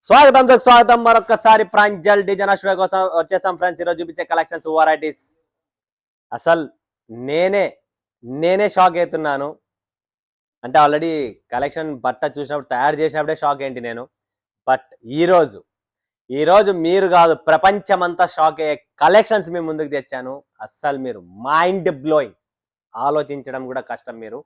స్వాగతం మరొకసారి Pranjal design studio కోసం వచ్చేసాం ఫ్రెండ్స్. ఈరోజు చూపించే కలెక్షన్స్ వెరైటీస్ అసలు నేనే షాక్ అవుతున్నాను. అంటే ఆల్రెడీ కలెక్షన్ బట్ట చూసినప్పుడు తయారు చేసినప్పుడే షాక్ ఏంటి నేను. బట్ ఈరోజు మీరు కాదు ప్రపంచమంతా షాక్ అయ్యే కలెక్షన్స్ మీ ముందుకు తెచ్చాను. అస్సలు మీరు మైండ్ బ్లోయింగ్, ఆలోచించడం కూడా కష్టం. మీరు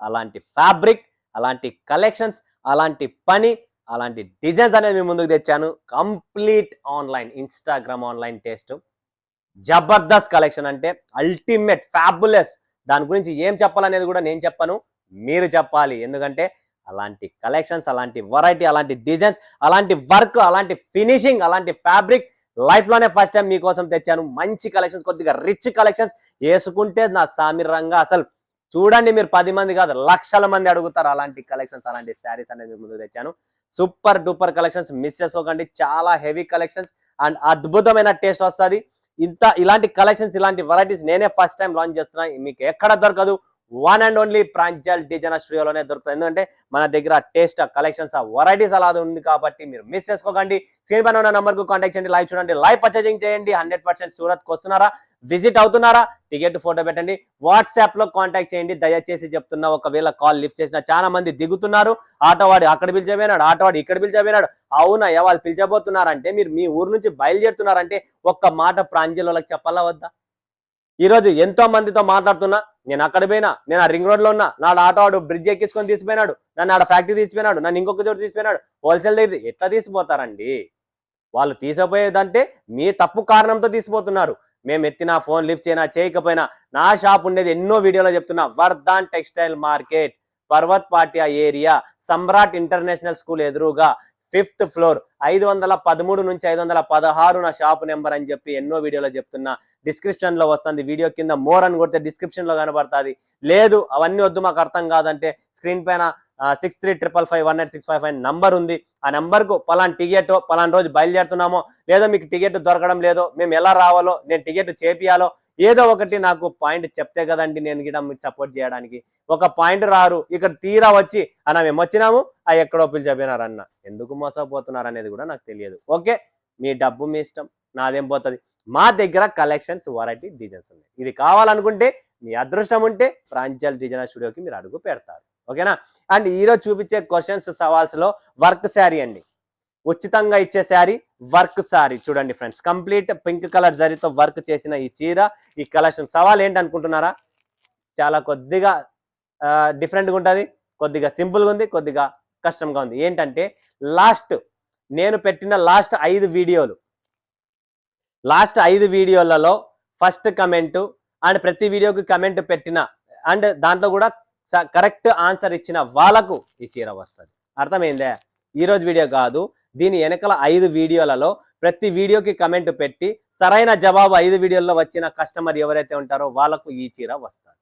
అలాంటి ఫ్యాబ్రిక్, అలాంటి కలెక్షన్స్, అలాంటి పని, అలాంటి డిజైన్స్ అనేది మీ ముందుకు తెచ్చాను. Complete online, Instagram online taste, Jabardasth collection, అంటే అల్టిమేట్ ఫ్యాబులస్. దాని గురించి ఏం చెప్పాలనేది కూడా నేను చెప్పను, మీరు చెప్పాలి. ఎందుకంటే అలాంటి కలెక్షన్స్, అలాంటి వెరైటీ, అలాంటి డిజైన్స్, అలాంటి వర్క్, అలాంటి ఫినిషింగ్, అలాంటి ఫ్యాబ్రిక్ లైఫ్లోనే ఫస్ట్ టైం మీకోసం తెచ్చాను. మంచి కలెక్షన్స్, కొద్దిగా రిచ్ కలెక్షన్స్ వేసుకుంటే నా సామిరంగా అసలు చూడండి. మీరు 10 మంది కాదు లక్షల మంది అడుగుతారు అలాంటి కలెక్షన్స్, అలాంటి శారీస్ అనేది ముందు తెచ్చాను. సూపర్ డూపర్ కలెక్షన్స్, మిస్ చేసుకోకండి. చాలా హెవీ కలెక్షన్స్ అండ్ అద్భుతమైన టేస్ట్ వస్తుంది. ఇలాంటి కలెక్షన్స్, ఇలాంటి వెరైటీస్ నేనే ఫస్ట్ టైం లాంచ్ చేస్తున్నా. మీకు ఎక్కడ దొరకదు, one and only Pranjal design స్టూడియోలోనే దొరుకుతుంది. ఎందుకంటే మన దగ్గర టేస్ట్, కలెక్షన్స్, వెరైటీస్ అలా ఉంది కాబట్టి మీరు మిస్ చేసుకోకండి. స్క్రీన్ పైన ఉన్న నంబర్ కు కాంటాక్ట్ చేయండి, లైవ్ చూడండి, లైవ్ పర్చేజింగ్ చేయండి. 100% సూరత్ కు వస్తున్నారా, విజిట్ అవుతున్నారా, టికెట్ ఫోటో పెట్టండి, వాట్సాప్ లో కాంటాక్ట్ చేయండి. దయచేసి చెప్తున్నా, ఒకవేళ కాల్ లిఫ్ట్ చేసిన చాలా మంది దిగుతున్నారు. ఆటోవాడి అక్కడ పిలిచబోయినాడు, ఆటోవాడి ఇక్కడ పిలిచబోయినాడు. అవునా, వాళ్ళు పిలిచబోతున్నారంటే మీరు మీ ఊరు నుంచి బయలుదేరుతున్నారంటే ఒక్క మాట ప్రాంజల్ వాళ్ళకి చెప్పాలా వద్దా? ఈరోజు ఎంతో మందితో మాట్లాడుతున్నా. నేను అక్కడ పోయినా, నేను ఆ రింగ్ రోడ్ లో ఉన్నా, నాడు ఆటోవాడు బ్రిడ్జ్ ఎక్కించుకొని తీసిపోయినాడు, నన్ను ఆడ ఫ్యాక్టరీ తీసిపోయినాడు, నన్ను ఇంకొక చోటు తీసిపోయినాడు, హోల్సేల్ దగ్గర. ఎట్లా తీసిపోతారండి వాళ్ళు? తీసిపోయేదంటే మీ తప్పు కారణంతో తీసిపోతున్నారు. మేము ఎత్తినా, ఫోన్ లిఫ్ట్ చేయనా, చేయకపోయినా, నా షాప్ ఉండేది ఎన్నో వీడియోలో చెప్తున్నా, Vardhan textile market, Parvat Patiya area, Samrat international school ఎదురుగా, 5th ఫ్లోర్, 513 నుంచి 516 నా షాప్ నెంబర్ అని చెప్పి ఎన్నో వీడియోలో చెప్తున్నా. డిస్క్రిప్షన్ లో వస్తుంది, వీడియో కింద మోర్ అని కొడితే డిస్క్రిప్షన్ లో కనబడుతుంది. లేదు అవన్నీ వద్దు, మాకు అర్థం కాదంటే స్క్రీన్ పైన 63551865 నంబర్ ఉంది. ఆ నంబర్ కు పలాన్ టికెట్, పలాన్ రోజు బయలుదేరుతున్నామో, లేదో మీకు టికెట్ దొరకడం లేదో, మేము ఎలా రావాలో, నేను టికెట్ చేపియాలో, ఏదో ఒకటి నాకు పాయింట్ చెప్తే కదండి నేను గిట మీకు సపోర్ట్ చేయడానికి. ఒక పాయింట్ రారు, ఇక్కడ తీరా వచ్చి అన్న మేము వచ్చినాము, ఆ ఎక్కడో పిలిచిపోయినారన్న. ఎందుకు మోసపోతున్నారు అనేది కూడా నాకు తెలియదు. ఓకే, మీ డబ్బు మీ ఇష్టం, నాదేం పోతుంది. మా దగ్గర కలెక్షన్స్, వెరైటీ, డిజైన్స్ ఉన్నాయి. ఇది కావాలనుకుంటే మీ అదృష్టం ఉంటే ప్రాంజల్ డిజైన్ స్టూడియోకి మీరు అడుగు పెడతారు. ఓకేనా? అండ్ ఈరోజు చూపించే క్వశ్చన్స్, సవాల్స్ లో వర్క్ శారీ అండి, ఉచితంగా ఇచ్చే శారీ, వర్క్ శారీ. చూడండి ఫ్రెండ్స్, కంప్లీట్ పింక్ కలర్ జరీతో వర్క్ చేసిన ఈ చీర, ఈ కలెక్షన్. సవాల్ ఏంటనుకుంటున్నారా? చాలా కొద్దిగా డిఫరెంట్గా ఉంటుంది, కొద్దిగా సింపుల్గా ఉంది, కొద్దిగా కష్టంగా ఉంది. ఏంటంటే నేను పెట్టిన లాస్ట్ 5 వీడియోలలో ఫస్ట్ కమెంట్ అండ్ ప్రతి వీడియోకి కమెంట్ పెట్టిన అండ్ దాంట్లో కూడా కరెక్ట్ ఆన్సర్ ఇచ్చిన వాళ్ళకు ఈ చీర వస్తుంది. అర్థమైందే? ఈరోజు వీడియో కాదు, దీని వెనకాల 5 వీడియోలలో ప్రతి వీడియోకి కమెంట్ పెట్టి సరైన జవాబు 5 వీడియోల్లో వచ్చిన కస్టమర్ ఎవరైతే ఉంటారో వాళ్ళకు ఈ చీర వస్తుంది.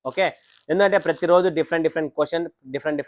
ఓకే, ఎందుకంటే ప్రతిరోజు డిఫరెంట్ క్వశ్చన్, డిఫరెంట్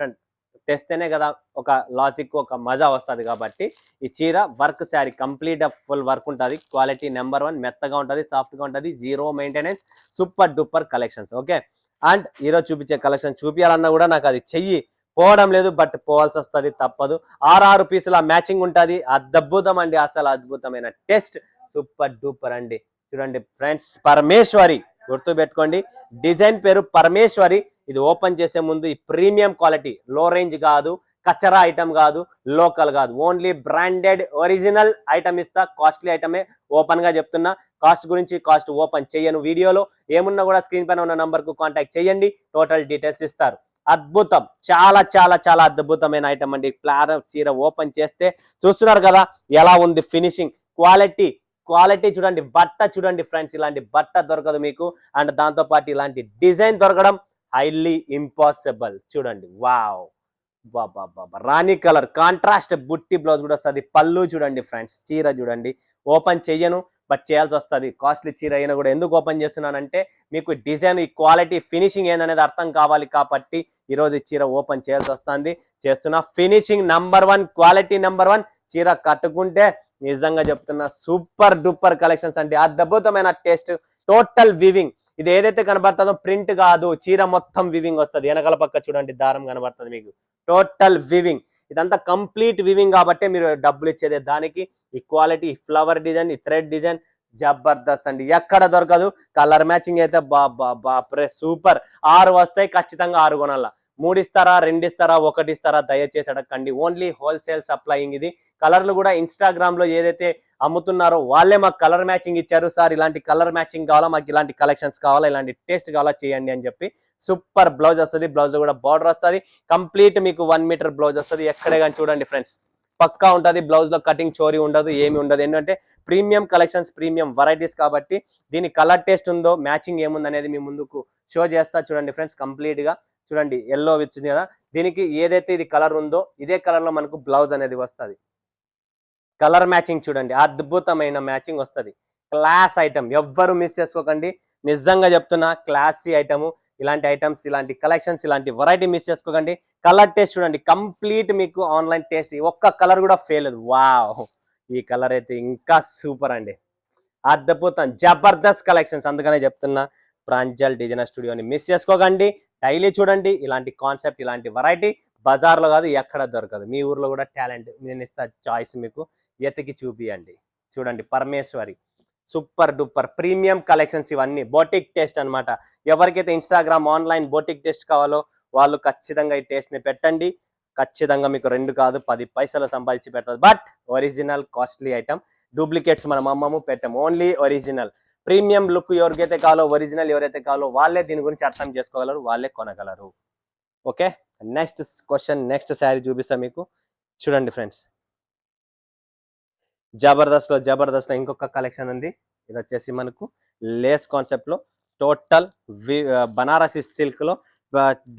తెస్తేనే కదా ఒక లాజిక్, ఒక మజా వస్తుంది. కాబట్టి ఈ చీర work sari, complete full work ఉంటుంది, క్వాలిటీ నెంబర్ 1, మెత్తగా ఉంటుంది, సాఫ్ట్గా ఉంటుంది, 0 maintenance, super duper collections. Okay, and ఈరోజు చూపించే కలెక్షన్ చూపించాలన్నా కూడా నాకు అది చెయ్యి పోవడం లేదు, బట్ పోవాల్సి వస్తుంది, తప్పదు. 6 పీసుల మ్యాచింగ్ ఉంటుంది. అద్భుతం అండి, అసలు అద్భుతమైన టేస్ట్, సూపర్ డూపర్ అండి. చూడండి ఫ్రెండ్స్, పరమేశ్వరి గుర్తు పెట్టుకోండి, డిజైన్ పేరు పరమేశ్వరి. ఇది ఓపెన్ చేసే ముందు ఈ ప్రీమియం క్వాలిటీ, లో రేంజ్ కాదు, కచరా ఐటమ్ కాదు, లోకల్ కాదు, ఓన్లీ బ్రాండెడ్ ఒరిజినల్ ఐటమ్ ఇస్తా. కాస్ట్లీ ఐటమే, ఓపెన్ గా చెప్తున్నా. కాస్ట్ ఓపెన్ చేయను వీడియోలో. ఏమున్నా కూడా స్క్రీన్ పైన ఉన్న నంబర్ కు కాంటాక్ట్ చేయండి, టోటల్ డీటెయిల్స్ ఇస్తారు. అద్భుతం, చాలా చాలా చాలా అద్భుతమైన ఐటమ్ అండి. ఫ్లారల్ చీర ఓపెన్ చేస్తే చూస్తున్నారు కదా ఎలా ఉంది ఫినిషింగ్, క్వాలిటీ చూడండి, బట్ట చూడండి ఫ్రెండ్స్, ఇలాంటి బట్ట దొరకదు మీకు. అండ్ దాంతో పాటు ఇలాంటి డిజైన్ దొరకడం హైలీ ఇంపాసిబుల్. చూడండి, వావ్, రాణి కలర్ కాంట్రాస్ట్ బుట్టి బ్లౌజ్ కూడా వస్తుంది. పళ్ళు చూడండి ఫ్రెండ్స్, చీర చూడండి. ఓపెన్ చెయ్యను, బట్ చేయాల్సి వస్తుంది. కాస్ట్లీ చీర అయినా కూడా ఎందుకు ఓపెన్ చేస్తున్నానంటే మీకు డిజైన్, ఈ క్వాలిటీ, ఫినిషింగ్ ఏందనేది అర్థం కావాలి కాబట్టి ఈరోజు ఈ చీర ఓపెన్ చేయాల్సి వస్తుంది. చేస్తున్నా. Finishing number 1, quality number 1. చీర కట్టుకుంటే నిజంగా చెప్తున్నా సూపర్ డూపర్ కలెక్షన్స్ అండి. అద్భుతమైన టేస్ట్, టోటల్ వివింగ్. ఇది ఏదైతే కనబడుతుందో ప్రింట్ కాదు, చీర మొత్తం వివింగ్ వస్తుంది. వెనకాల పక్క చూడండి, దారం కనబడుతుంది మీకు, టోటల్ వివింగ్. ఇదంతా కంప్లీట్ వివింగ్ కాబట్టి మీరు డబ్బులు ఇచ్చేదే దానికి. ఈ క్వాలిటీ, ఈ ఫ్లవర్ డిజైన్, ఈ థ్రెడ్ డిజైన్ జబర్దస్త్ అండి, ఎక్కడ దొరకదు. కలర్ మ్యాచింగ్ అయితే బాప్రే సూపర్. 6 వస్తాయి ఖచ్చితంగా, 6 కొనాల. 3 ఇస్తారా, 2 ఇస్తారా, 1 ఇస్తారా, దయచేసి అడగండి. ఓన్లీ హోల్సేల్ సప్లయింగ్ ఇది. కలర్లు కూడా ఇన్స్టాగ్రామ్ లో ఏదైతే అమ్ముతున్నారో వాళ్ళే మాకు కలర్ మ్యాచింగ్ ఇచ్చారు. సార్ ఇలాంటి కలర్ మ్యాచింగ్ కావాలా, మాకు ఇలాంటి కలెక్షన్స్ కావాలా, ఇలాంటి టేస్ట్ కావాలా చేయండి అని చెప్పి. సూపర్ బ్లౌజ్ వస్తుంది, బ్లౌజ్ లో కూడా బార్డర్ వస్తుంది. కంప్లీట్ మీకు 1 మీటర్ బ్లౌజ్ వస్తుంది. ఎక్కడే కానీ చూడండి ఫ్రెండ్స్, పక్కా ఉంటుంది. బ్లౌజ్ లో కటింగ్ చోరీ ఉండదు, ఏమి ఉండదు. ఏంటంటే ప్రీమియం కలెక్షన్స్, ప్రీమియం వెరైటీస్ కాబట్టి దీని కలర్ టేస్ట్ ఉందో, మ్యాచింగ్ ఏముంది అనేది మీ ముందుకు షో చేస్తా. చూడండి ఫ్రెండ్స్, కంప్లీట్ గా చూడండి, ఎల్లో వచ్చింది కదా, దీనికి ఏదైతే ఇది కలర్ ఉందో ఇదే కలర్ లో మనకు బ్లౌజ్ అనేది వస్తుంది. కలర్ మ్యాచింగ్ చూడండి, అద్భుతమైన మ్యాచింగ్ వస్తుంది. క్లాస్ ఐటమ్, ఎవ్వరు మిస్ చేసుకోకండి. నిజంగా చెప్తున్నా, క్లాసీ ఐటమ్. ఇలాంటి ఐటమ్స్, ఇలాంటి కలెక్షన్స్, ఇలాంటి వెరైటీ మిస్ చేసుకోకండి. కలర్ టేస్ట్ చూడండి, కంప్లీట్ మీకు ఆన్లైన్ టేస్ట్. ఒక్క కలర్ కూడా ఫెయిల్ లేదు. వావ్, ఈ కలర్ అయితే ఇంకా సూపర్ అండి, అద్భుతం, జబర్దస్త్ కలెక్షన్స్. అందుకనే చెప్తున్నా, ప్రాంజల్ డిజైనర్ స్టూడియోని మిస్ చేసుకోకండి. డైలీ చూడండి ఇలాంటి కాన్సెప్ట్, ఇలాంటి వెరైటీ. బజార్లో కాదు, ఎక్కడ దొరకదు. మీ ఊర్లో కూడా టాలెంట్ నేను ఇస్తా, చాయిస్ మీకు ఎతికి చూపియండి. చూడండి, Parameshwari super duper premium collections. ఇవన్నీ బోటిక్ టేస్ట్ అన్నమాట. ఎవరికైతే ఇన్స్టాగ్రామ్ ఆన్లైన్ బోటిక్ టేస్ట్ కావాలో వాళ్ళు ఖచ్చితంగా ఈ టేస్ట్ ని పెట్టండి. ఖచ్చితంగా మీకు 2 కాదు 10 పైసలు సంపాదించి పెడతారు. But original costly item, duplicates మనం అమ్మము పెట్టము. ఓన్లీ ఒరిజినల్ ప్రీమియం లుక్ ఎవరికైతే కావాలో, ఒరిజినల్ ఎవరైతే కావాలో వాళ్ళే దీని గురించి అర్థం చేసుకోగలరు, వాళ్ళే కొనగలరు. Okay, next question, next sari చూపిస్తా మీకు. చూడండి ఫ్రెండ్స్, జబర్దస్త్ లో ఇంకొక కలెక్షన్ ఉంది. ఇది వచ్చేసి మనకు లేస్ కాన్సెప్ట్ లో టోటల్ బనారసి సిల్క్ లో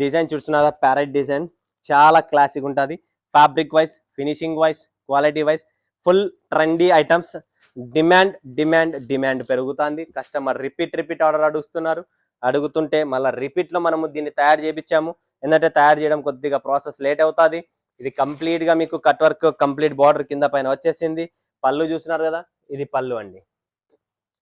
డిజైన్ చూస్తున్నారా, ప్యారెట్ డిజైన్. చాలా క్లాసిక్ ఉంటుంది. Fabric wise, finishing wise, quality wise full trendy items. Demand పెరుగుతుంది. కస్టమర్ రిపీట్ ఆర్డర్ అడుగుతుంటే మళ్ళీ రిపీట్ లో మనము దీన్ని తయారు చేయించాము. ఎందుకంటే తయారు చేయడం కొద్దిగా ప్రాసెస్ లేట్ అవుతుంది. ఇది కంప్లీట్ గా మీకు కట్ వర్క్, కంప్లీట్ బార్డర్ కింద పైన వచ్చేసింది. పళ్ళు చూస్తున్నారు కదా, ఇది పళ్ళు అండి,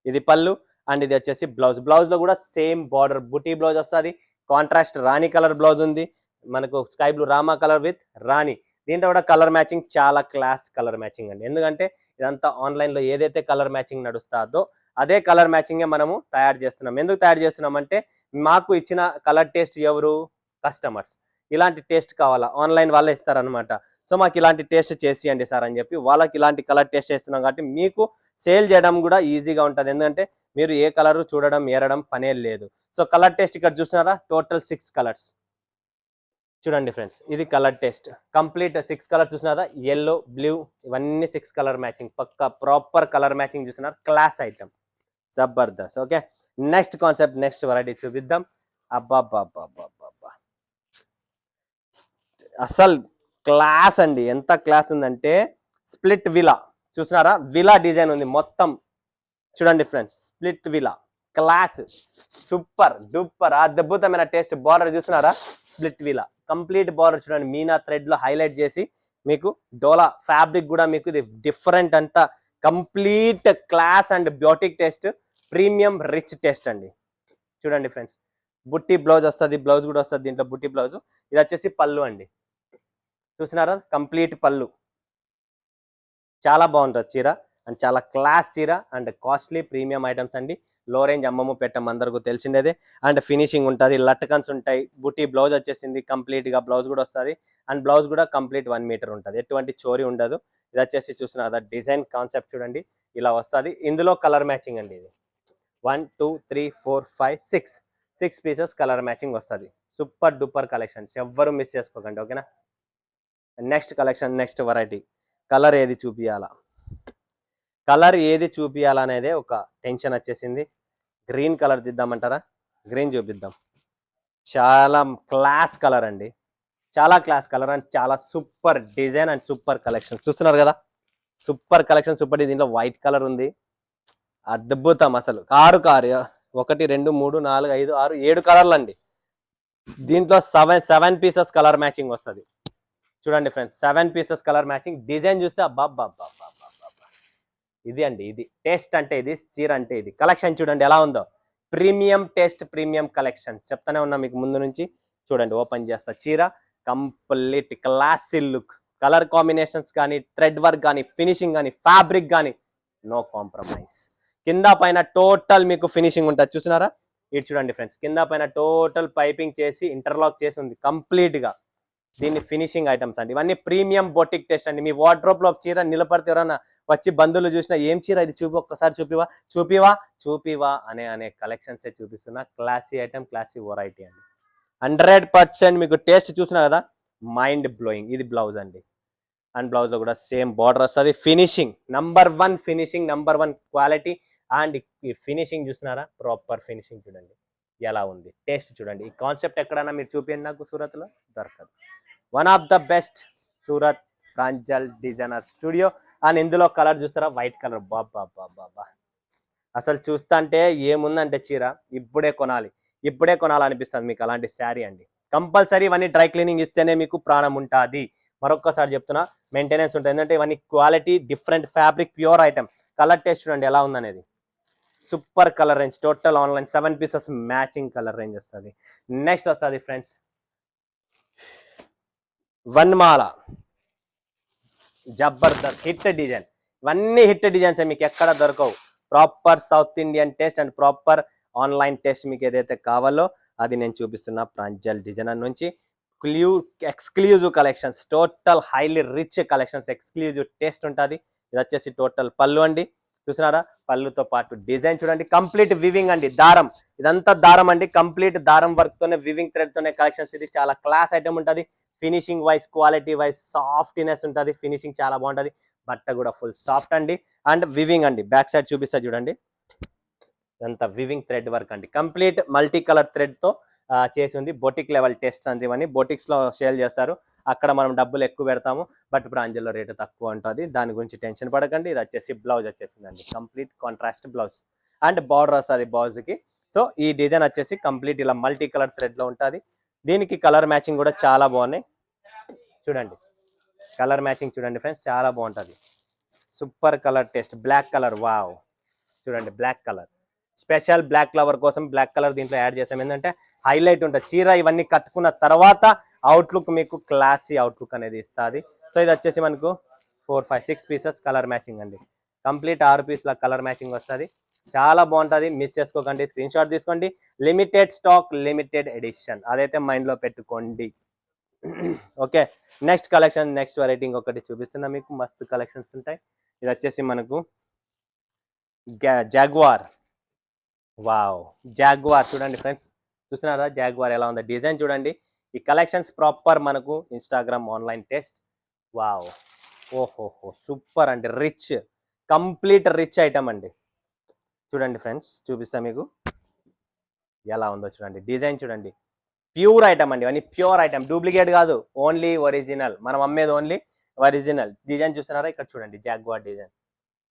ఇది పళ్ళు. అండ్ ఇది వచ్చేసి బ్లౌజ్. బ్లౌజ్ లో కూడా సేమ్ బార్డర్ బుటీ బ్లౌజ్ వస్తుంది. కాంట్రాస్ట్ రాణి కలర్ బ్లౌజ్ ఉంది మనకు, sky blue rama colour with rani. దీంట్లో కూడా కలర్ మ్యాచింగ్ చాలా క్లాస్ కలర్ మ్యాచింగ్ అండి. ఎందుకంటే ఇదంతా ఆన్లైన్ లో ఏదైతే కలర్ మ్యాచింగ్ నడుస్తుందో అదే కలర్ మ్యాచింగే మనము తయారు చేస్తున్నాం. ఎందుకు తయారు చేస్తున్నాం అంటే, మాకు ఇచ్చిన కలర్ టేస్ట్ ఎవరు, కస్టమర్స్. ఇలాంటి టేస్ట్ కావాలా, ఆన్లైన్ వాళ్ళే ఇస్తారనమాట. సో మాకు ఇలాంటి టేస్ట్ చేసియండి సార్ అని చెప్పి వాళ్ళకి ఇలాంటి కలర్ టేస్ట్ చేస్తున్నాం. కాబట్టి మీకు సేల్ చేయడం కూడా ఈజీగా ఉంటుంది. ఎందుకంటే మీరు ఏ కలర్ చూడడం, ఏరడం పనే లేదు. సో కలర్ టేస్ట్ ఇక్కడ చూస్తున్నారా, టోటల్ 6 కలర్స్. చూడండి ఫ్రెండ్స్, ఇది కలర్ టేస్ట్ కంప్లీట్ 6 కలర్స్ చూసినారా, ఎల్లో, బ్లూ, ఇవన్నీ 6 కలర్ మ్యాచింగ్. పక్కా ప్రాపర్ కలర్ మ్యాచింగ్ చూస్తున్నారు. Class item, Jabardasth. Okay, next concept, next variety చూపిద్దాం. అబ్బా, అసలు క్లాస్ అండి, ఎంత క్లాస్ ఉందంటే స్ప్లిట్ విలా చూస్తున్నారా, విలా డిజైన్ ఉంది మొత్తం. చూడండి friends, split villa class, super duper అద్భుతమైన టేస్ట్. బార్డర్ చూస్తున్నారా, స్ప్లిట్ విలా కంప్లీట్ బార్డర్ చూడండి, మీనా థ్రెడ్ లో హైలైట్ చేసి మీకు డోలా ఫ్యాబ్రిక్ కూడా మీకు ఇది డిఫరెంట్ అంతా. Complete class and boutique taste, premium rich taste అండి. చూడండి ఫ్రెండ్స్, బుట్టి బ్లౌజ్ వస్తుంది, బ్లౌజ్ కూడా వస్తుంది దీంట్లో బుట్టి బ్లౌజ్. ఇది వచ్చేసి పళ్ళు అండి, చూసినారా, కంప్లీట్ పళ్ళు. చాలా బాగుంటుంది చీర, అండ్ చాలా క్లాస్ చీర, అండ్ కాస్ట్లీ ప్రీమియం ఐటమ్స్ అండి. లో రేంజ్ అమ్మము పెట్టం, అందరికీ తెలిసిండేదే. అండ్ ఫినిషింగ్ ఉంటుంది, లట్కన్స్ ఉంటాయి. బుట్టి బ్లౌజ్ వచ్చేసింది, కంప్లీట్ గా బ్లౌజ్ కూడా వస్తుంది. అండ్ బ్లౌజ్ కూడా కంప్లీట్ 1 మీటర్ ఉంటుంది, ఎటువంటి చోరీ ఉండదు. ఇది వచ్చేసి చూస్తున్నారు డిజైన్ కాన్సెప్ట్ చూడండి, ఇలా వస్తుంది. ఇందులో కలర్ మ్యాచింగ్ అండి, ఇది 1 2 3 4 5 6 పీసెస్ కలర్ మ్యాచింగ్ వస్తుంది. సూపర్ డూపర్ కలెక్షన్స్, ఎవ్వరు మిస్ చేసుకోకండి. ఓకేనా, next collection, next variety. Colour ఏది చూపియాలా అనేది ఒక టెన్షన్ వచ్చేసింది. గ్రీన్ కలర్ దిద్దామంటారా, గ్రీన్ చూపిద్దాం. చాలా క్లాస్ కలర్ అండి, చాలా క్లాస్ కలర్ అండ్ చాలా super design and super collection. చూస్తున్నారు కదా, సూపర్ కలెక్షన్, సూపర్. దీంట్లో వైట్ కలర్ ఉంది, అద్భుతం అసలు. కారు 1 2 3 4 5 6 7 కలర్లు అండి. దీంట్లో 7 పీసెస్ కలర్ మ్యాచింగ్ వస్తుంది. చూడండి friends, 7 pieces colour matching. Design చూస్తే అబ్బా, ఇది అండి, ఇది టేస్ట్ అంటే ఇది, చీర అంటే ఇది. కలెక్షన్ చూడండి ఎలా ఉందో, ప్రీమియం టేస్ట్, ప్రీమియం కలెక్షన్. చెప్తానే ఉన్నా మీకు ముందు నుంచి. చూడండి, ఓపెన్ చేస్తా. చీర complete classy look, colour combinations కానీ, థ్రెడ్ వర్క్ కానీ, ఫినిషింగ్ కానీ, ఫ్యాబ్రిక్ కానీ నో కాంప్రమైజ్. కింద పైన టోటల్ మీకు ఫినిషింగ్ ఉంటుంది, చూసినారా? ఇటు చూడండి ఫ్రెండ్స్, కింద పైన టోటల్ పైపింగ్ చేసి ఇంటర్లాక్ చేసి ఉంది కంప్లీట్ గా. దీన్ని ఫినిషింగ్ ఐటమ్స్ అండి, ఇవన్నీ ప్రీమియం బొటిక్ టెస్ట్ అండి. మీ వార్డ్రోబ్ లో చీర నిలబడితే ఎవరన్నా వచ్చి బంధువులు చూసినా ఏం చీర ఇది చూపి, ఒక్కసారి చూపివా అనే కలెక్షన్స్ చూపిస్తున్నా. క్లాసీ ఐటమ్, క్లాసీ వెరైటీ అండి. 100% మీకు టేస్ట్ చూసినా కదా, మైండ్ బ్లోయింగ్. ఇది బ్లౌజ్ అండి, అండ్ బ్లౌజ్ లో కూడా సేమ్ బార్డర్ వస్తుంది. Finishing number 1 finishing, number 1 quality. And ఈ ఫినిషింగ్ చూసినారా, ప్రాపర్ ఫినిషింగ్ చూడండి ఎలా ఉంది. టేస్ట్ చూడండి. ఈ కాన్సెప్ట్ ఎక్కడైనా మీరు చూపించండి నాకు, సూరత్ లో దొరకదు. One of the best Surat Pranjal designer studio. And ఇందులో కలర్ చూస్తారా, వైట్ కలర్. బాబా అసలు చూస్తుంటే ఏముందంటే చీర ఇప్పుడే కొనాలనిపిస్తుంది మీకు. అలాంటి శారీ అండి. కంపల్సరీ ఇవన్నీ డ్రై క్లీనింగ్ ఇస్తేనే మీకు ప్రాణం ఉంటుంది. మరొక్కసారి చెప్తున్నా, మెయింటెనెన్స్ ఉంటుంది. ఎందుకంటే ఇవన్నీ quality, different fabric, pure item. Colour taste చూడండి ఎలా ఉందనేది. Super colour range. Total online 7 pieces matching colour range వస్తుంది. నెక్స్ట్ వస్తుంది ఫ్రెండ్స్ వన్మాల. జబర్దస్త్ హిట్ డిజైన్. ఇవన్నీ హిట్ డిజైన్స్ మీకు ఎక్కడ దొరకవు. Proper south Indian taste and proper online taste మీకు ఏదైతే కావాలో అది నేను చూపిస్తున్నా. ప్రాంజల్ డిజైనర్ నుంచి exclusive collections, total highly rich collections, exclusive taste ఉంటుంది. ఇది వచ్చేసి టోటల్ పళ్ళు అండి, చూసినారా? పళ్ళుతో పాటు డిజైన్ చూడండి, కంప్లీట్ వివింగ్ అండి. దారం, ఇదంతా దారం అండి, కంప్లీట్ దారం వర్క్ తోనే, వివింగ్ థ్రెడ్ తోనే కలెక్షన్స్. ఇది చాలా క్లాస్ ఐటమ్ ఉంటుంది. Finishing wise, quality wise softness ఉంటుంది. ఫినిషింగ్ చాలా బాగుంటుంది. బట్ట కూడా ఫుల్ సాఫ్ట్ అండి. అండ్ వివింగ్ అండి, బ్యాక్ సైడ్ చూపిస్తా చూడండి. ఇదంతా వివింగ్ థ్రెడ్ వర్క్ అండి, కంప్లీట్ మల్టీ కలర్ థ్రెడ్ తో చేసి ఉంది. బొటిక్ లెవెల్ టెస్ట్ అండి. ఇవన్నీ బొటిక్స్ లో సేల్ చేస్తారు, అక్కడ మనం డబ్బులు ఎక్కువ పెడతాము. బట్ ప్రాంజల్లో రేటు తక్కువ ఉంటుంది, దాని గురించి టెన్షన్ పడకండి. ఇది వచ్చేసి బ్లౌజ్ వచ్చేసిందండి, complete contrast blouse. And border వస్తుంది బ్లౌజ్ కి. సో ఈ డిజైన్ వచ్చేసి కంప్లీట్ ఇలా మల్టీ కలర్ థ్రెడ్ లో ఉంటుంది. దీనికి కలర్ మ్యాచింగ్ కూడా చాలా బాగున్నాయి చూడండి. కలర్ మ్యాచింగ్ చూడండి ఫ్రెండ్స్, చాలా బాగుంటుంది. Super colour taste. Black colour, wow చూడండి, black colour. Special black flower కోసం బ్లాక్ కలర్ దీంట్లో యాడ్ చేసాం. ఏంటంటే హైలైట్ ఉంటుంది చీర. ఇవన్నీ కట్టుకున్న తర్వాత అవుట్లుక్ మీకు క్లాసీ అవుట్లుక్ అనేది ఇస్తుంది. సో ఇది వచ్చేసి మనకు 4, 5, 6 పీసెస్ కలర్ మ్యాచింగ్ అండి. కంప్లీట్ 6 పీస్ల కలర్ మ్యాచింగ్ వస్తుంది. చాలా బాగుంటుంది, మిస్ చేసుకోకండి. స్క్రీన్ షాట్ తీసుకోండి. లిమిటెడ్ స్టాక్, లిమిటెడ్ ఎడిషన్, అదైతే మైండ్ లో పెట్టుకోండి. Okay, next collection, next variety ఇంకొకటి చూపిస్తున్నా మీకు. మస్తు కలెక్షన్స్ ఉంటాయి. ఇది వచ్చేసి మనకు జాగ్వార్. వావ్, జాగ్వార్ చూడండి ఫ్రెండ్స్, చూస్తున్నారా జాగ్వార్ ఎలా ఉందో డిజైన్ చూడండి. ఈ కలెక్షన్స్ ప్రాపర్ మనకు ఇన్స్టాగ్రామ్ ఆన్లైన్ టెస్ట్. వావ్, ఓహోహో సూపర్ అండి, రిచ్, కంప్లీట్ రిచ్ ఐటమ్ అండి. చూడండి ఫ్రెండ్స్, చూపిస్తా మీకు ఎలా ఉందో చూడండి. డిజైన్ చూడండి, ప్యూర్ ఐటమ్ అండి. ఇవన్నీ ప్యూర్ ఐటమ్, డూప్లికేట్ కాదు, ఓన్లీ ఒరిజినల్. మనం అమ్మేది ఓన్లీ ఒరిజినల్. డిజైన్ చూస్తున్నారా, ఇక్కడ చూడండి జాగ్వార్ డిజైన్.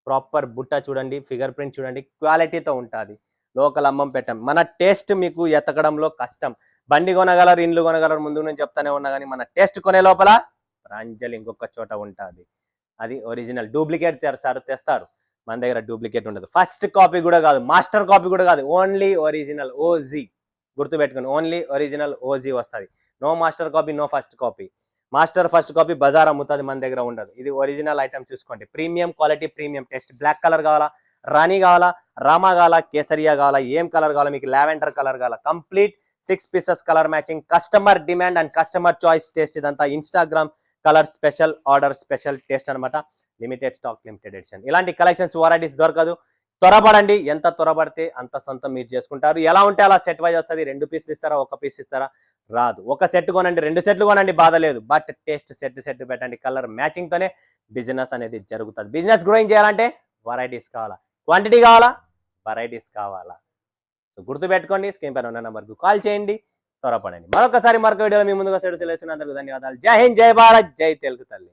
ప్రాపర్ బుట్ట చూడండి, ఫిగర్ ప్రింట్ చూడండి, క్వాలిటీతో ఉంటుంది. లోకల్ అమ్మం పెట్టాం. మన టేస్ట్ మీకు ఎతకడంలో కష్టం. బండి కొనగలరు, ఇండ్లు కొనగలరు, ముందు నుంచి చెప్తానే ఉన్నా కానీ మన టేస్ట్ కొనే లోపల ప్రాంజల్ ఇంకొక చోట ఉంటుంది. అది ఒరిజినల్. డూప్లికేట్ తెస్తారు, మన దగ్గర డూప్లికేట్ ఉండదు. ఫస్ట్ కాపీ కూడా కాదు, మాస్టర్ కాపీ కూడా కాదు, ఓన్లీ ఒరిజినల్ ఓజీ. గుర్తుపెట్టుకోండి, ఓన్లీ ఒరిజినల్ ఓజీ వస్తుంది. No master copy, no first copy. Master first copy బజార్ అమ్ముతుంది, మన దగ్గర ఉండదు. ఇది ఒరిజినల్ ఐటమ్ చూసుకోండి. Premium quality, premium taste. Black colour కావాలా, రాణి కావాలా, రామా కావాలా, కేసరియా కావాలా, ఏం కలర్ కావాలా మీకు, లావెండర్ కలర్ కావాలా, complete 6 pieces colour matching. Customer demand and customer choice taste. ఇదంతా Instagram colour special order, special taste అనమాట. Limited stock, limited edition. ఇలాంటి కలెక్షన్స్ వెరైటీస్ దొరకదు. త్వరపడండి, ఎంత త్వరపడితే అంత సొంతం మీరు చేసుకుంటారు. ఎలా ఉంటే అలా సెట్ వైజ్ వస్తుంది. 2 పీసులు ఇస్తారా, 1 పీస్ ఇస్తారా, రాదు. ఒక సెట్ కొనండి, 2 సెట్లు కొనండి, బాధ లేదు. బట్ టేస్ట్ సెట్ పెట్టండి. కలర్ మ్యాచింగ్ తోనే బిజినెస్ అనేది జరుగుతుంది. బిజినెస్ గ్రోయింగ్ చేయాలంటే వెరైటీస్ కావాలా, క్వాంటిటీ కావాలా, వెరైటీస్ కావాలా. సో గుర్తుపెట్టుకోండి, స్క్రీన్ పైన ఉన్న నెంబర్కు కాల్ చేయండి, త్వరపడండి. మరొక వీడియోలో మీ ముందుగా సెట్ చేస్తున్నందుకు ధన్యవాదాలు. జై హింద్, జై భారత్, జై తెలుగు తల్లి.